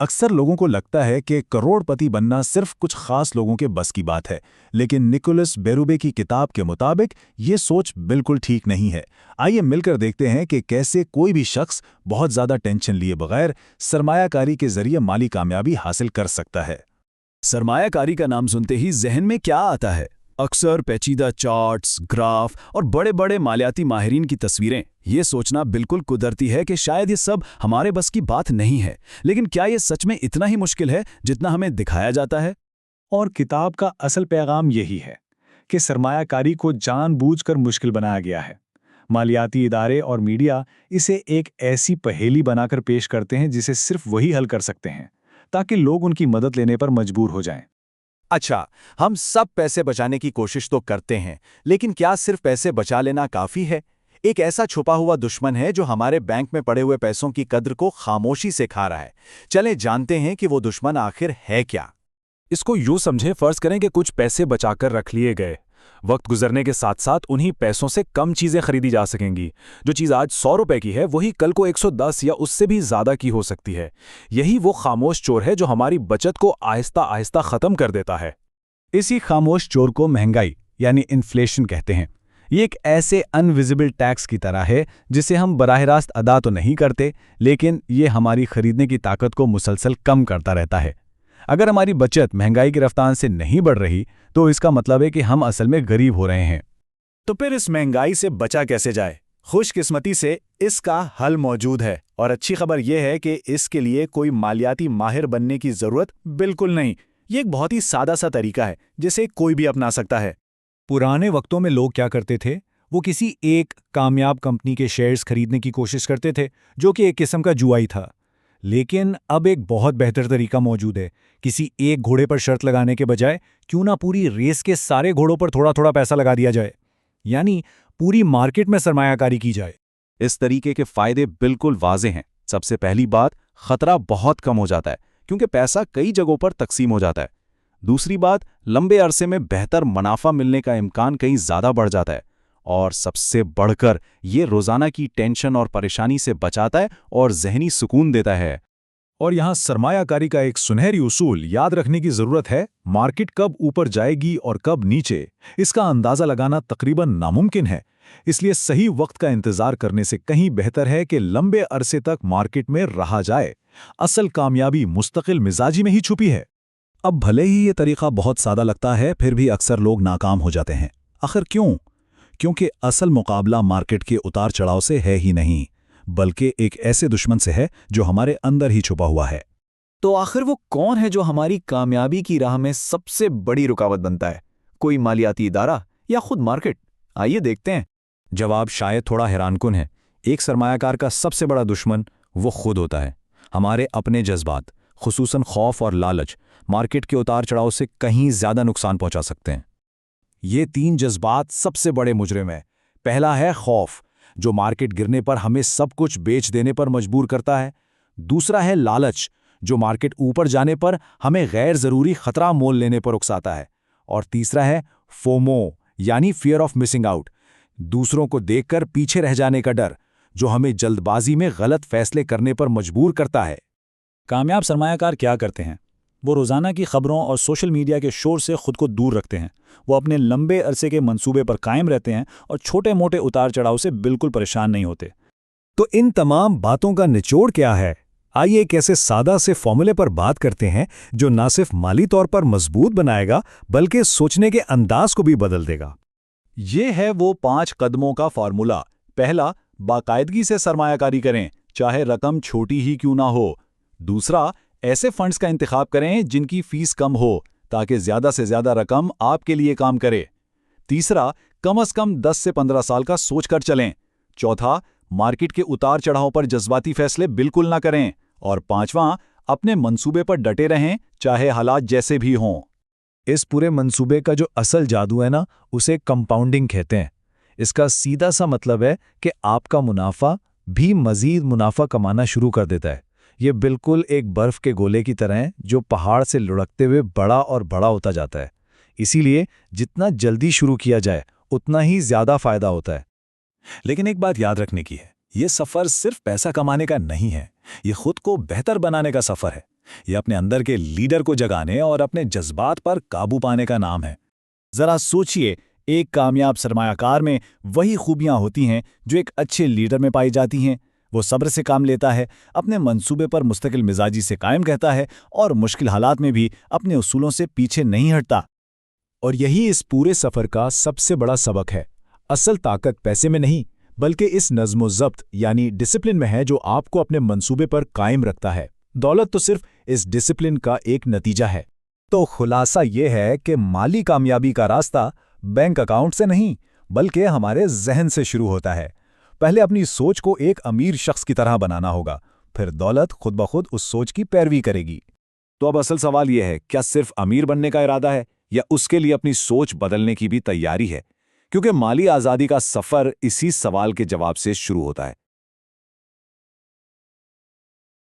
अक्सर लोगों को लगता है कि करोड़पति बनना सिर्फ कुछ खास लोगों के बस की बात है, लेकिन निकोलस बेरुबे की किताब के मुताबिक ये सोच बिल्कुल ठीक नहीं है। आइए मिलकर देखते हैं कि कैसे कोई भी शख्स बहुत ज़्यादा टेंशन लिए बगैर सरमायाकारी के जरिए माली कामयाबी हासिल कर सकता है। सरमायाकारी का नाम सुनते ही जहन में क्या आता है? अक्सर पेचीदा चार्ट्स, ग्राफ और बड़े बड़े मालियाती माहिरीन की तस्वीरें। ये सोचना बिल्कुल कुदरती है कि शायद ये सब हमारे बस की बात नहीं है, लेकिन क्या ये सच में इतना ही मुश्किल है जितना हमें दिखाया जाता है? और किताब का असल पैगाम यही है कि सरमायाकारी को जानबूझकर मुश्किल बनाया गया है। मालियाती इदारे और मीडिया इसे एक ऐसी पहेली बनाकर पेश करते हैं जिसे सिर्फ वही हल कर सकते हैं, ताकि लोग उनकी मदद लेने पर मजबूर हो जाएं। अच्छा, हम सब पैसे बचाने की कोशिश तो करते हैं, लेकिन क्या सिर्फ पैसे बचा लेना काफी है? एक ऐसा छुपा हुआ दुश्मन है जो हमारे बैंक में पड़े हुए पैसों की कद्र को खामोशी से खा रहा है। चलें जानते हैं कि वो दुश्मन आखिर है क्या। इसको यूं समझें, फर्ज करें कि कुछ पैसे बचाकर रख लिए गए। वक्त गुजरने के साथ साथ उन्हीं पैसों से कम चीजें खरीदी जा सकेंगी। जो चीज आज 100 रुपए की है वही कल को 110 या उससे भी ज्यादा की हो सकती है। यही वो खामोश चोर है जो हमारी बचत को आहिस्ता आहिस्ता खत्म कर देता है। इसी खामोश चोर को महंगाई यानी इन्फ्लेशन कहते हैं। ये एक ऐसे अनविजिबल टैक्स की तरह है जिसे हम बराह रास्त अदा तो नहीं करते, लेकिन ये हमारी खरीदने की ताकत को मुसलसल कम करता रहता है। अगर हमारी बचत महंगाई की रफ्तार से नहीं बढ़ रही तो इसका मतलब है कि हम असल में गरीब हो रहे हैं। तो फिर इस महंगाई से बचा कैसे जाए? खुशकिस्मती से इसका हल मौजूद है, और अच्छी खबर यह है कि इसके लिए कोई मालियाती माहिर बनने की जरूरत बिल्कुल नहीं। ये एक बहुत ही सादा सा तरीका है जिसे कोई भी अपना सकता है। पुराने वक्तों में लोग क्या करते थे? वो किसी एक कामयाब कंपनी के शेयर्स खरीदने की कोशिश करते थे, जो कि एक किस्म का जुआ ही था। लेकिन अब एक बहुत बेहतर तरीका मौजूद है। किसी एक घोड़े पर शर्त लगाने के बजाय क्यों ना पूरी रेस के सारे घोड़ों पर थोड़ा थोड़ा पैसा लगा दिया जाए, यानी पूरी मार्केट में सरमायाकारी की जाए। इस तरीके के फायदे बिल्कुल वाज़ेह हैं। सबसे पहली बात, खतरा बहुत कम हो जाता है क्योंकि पैसा कई जगहों पर तकसीम हो जाता है। दूसरी बात, लंबे अरसे में बेहतर मुनाफा मिलने का इम्कान कहीं ज़्यादा बढ़ जाता है। और सबसे बढ़कर ये रोज़ाना की टेंशन और परेशानी से बचाता है और जहनी सुकून देता है। और यहाँ सरमायाकारी का एक सुनहरी उसूल याद रखने की ज़रूरत है। मार्केट कब ऊपर जाएगी और कब नीचे, इसका अंदाज़ा लगाना तकरीबन नामुमकिन है। इसलिए सही वक्त का इंतज़ार करने से कहीं बेहतर है कि लंबे अरसे तक मार्केट में रहा जाए। असल कामयाबी मुस्तकिल मिजाजी में ही छुपी है। अब भले ही ये तरीका बहुत सादा लगता है, फिर भी अक्सर लोग नाकाम हो जाते हैं। आखिर क्यों? क्योंकि असल मुकाबला मार्केट के उतार चढ़ाव से है ही नहीं, बल्कि एक ऐसे दुश्मन से है जो हमारे अंदर ही छुपा हुआ है। तो आखिर वो कौन है जो हमारी कामयाबी की राह में सबसे बड़ी रुकावट बनता है? कोई मालियाती इदारा या खुद मार्केट? आइए देखते हैं। जवाब शायद थोड़ा हैरानकुन है। एक सरमायाकार का सबसे बड़ा दुश्मन वो खुद होता है। हमारे अपने जज्बात, खुसूसन खौफ और लालच, मार्केट के उतार चढ़ाव से कहीं ज़्यादा नुकसान पहुंचा सकते हैं। ये 3 जज्बात सबसे बड़े मुजरिम हैं। पहला है खौफ, जो मार्केट गिरने पर हमें सब कुछ बेच देने पर मजबूर करता है। दूसरा है लालच, जो मार्केट ऊपर जाने पर हमें गैर ज़रूरी खतरा मोल लेने पर उकसाता है। और तीसरा है फोमो, यानी फियर ऑफ मिसिंग आउट, दूसरों को देखकर पीछे रह जाने का डर, जो हमें जल्दबाजी में गलत फैसले करने पर मजबूर करता है। कामयाब सरमायाकार क्या करते हैं? वो रोज़ाना की खबरों और सोशल मीडिया के शोर से खुद को दूर रखते हैं। वो अपने लंबे अरसे के मंसूबे पर कायम रहते हैं और छोटे मोटे उतार चढ़ाव से बिल्कुल परेशान नहीं होते। तो इन तमाम बातों का निचोड़ क्या है? आइए एक ऐसे सादा से फॉर्मूले पर बात करते हैं जो न सिर्फ माली तौर पर मजबूत बनाएगा बल्कि सोचने के अंदाज को भी बदल देगा। ये है वो 5 कदमों का फॉर्मूला। पहला, बाकायदगी से सरमायाकारी करें, चाहे रकम छोटी ही क्यों ना हो। दूसरा, ऐसे फंड्स का इंतखाब करें जिनकी फीस कम हो ताकि ज्यादा से ज्यादा रकम आपके लिए काम करे। तीसरा, कम से कम 10 से 15 साल का सोचकर चलें। चौथा, मार्केट के उतार चढ़ाव पर जज्बाती फैसले बिल्कुल ना करें। और पांचवां, अपने मंसूबे पर डटे रहें, चाहे हालात जैसे भी हों। इस पूरे मंसूबे का जो असल जादू है ना, उसे कंपाउंडिंग कहते हैं। इसका सीधा सा मतलब है कि आपका मुनाफा भी मजीद मुनाफा कमाना शुरू कर देता है। ये बिल्कुल एक बर्फ के गोले की तरह है जो पहाड़ से लुढ़कते हुए बड़ा और बड़ा होता जाता है। इसीलिए जितना जल्दी शुरू किया जाए उतना ही ज्यादा फायदा होता है। लेकिन एक बात याद रखने की है, ये सफर सिर्फ पैसा कमाने का नहीं है, ये खुद को बेहतर बनाने का सफर है। ये अपने अंदर के लीडर को जगाने और अपने जज्बात पर काबू पाने का नाम है। जरा सोचिए, एक कामयाब सरमायाकार में वही खूबियां होती हैं जो एक अच्छे लीडर में पाई जाती हैं। वो सब्र से काम लेता है, अपने मंसूबे पर मुस्तकिल मिजाजी से कायम रहता है और मुश्किल हालात में भी अपने उसूलों से पीछे नहीं हटता। और यही इस पूरे सफर का सबसे बड़ा सबक है। असल ताकत पैसे में नहीं, बल्कि इस नज़्म-ओ-ज़ब्त यानी डिसिप्लिन में है जो आपको अपने मंसूबे पर कायम रखता है। दौलत तो सिर्फ इस डिसिप्लिन का एक नतीजा है। तो खुलासा ये है कि माली कामयाबी का रास्ता बैंक अकाउंट से नहीं, बल्कि हमारे जहन से शुरू होता है। पहले अपनी सोच को एक अमीर शख्स की तरह बनाना होगा, फिर दौलत खुद ब खुद उस सोच की पैरवी करेगी। तो अब असल सवाल यह है, क्या सिर्फ अमीर बनने का इरादा है या उसके लिए अपनी सोच बदलने की भी तैयारी है? क्योंकि माली आज़ादी का सफ़र इसी सवाल के जवाब से शुरू होता है।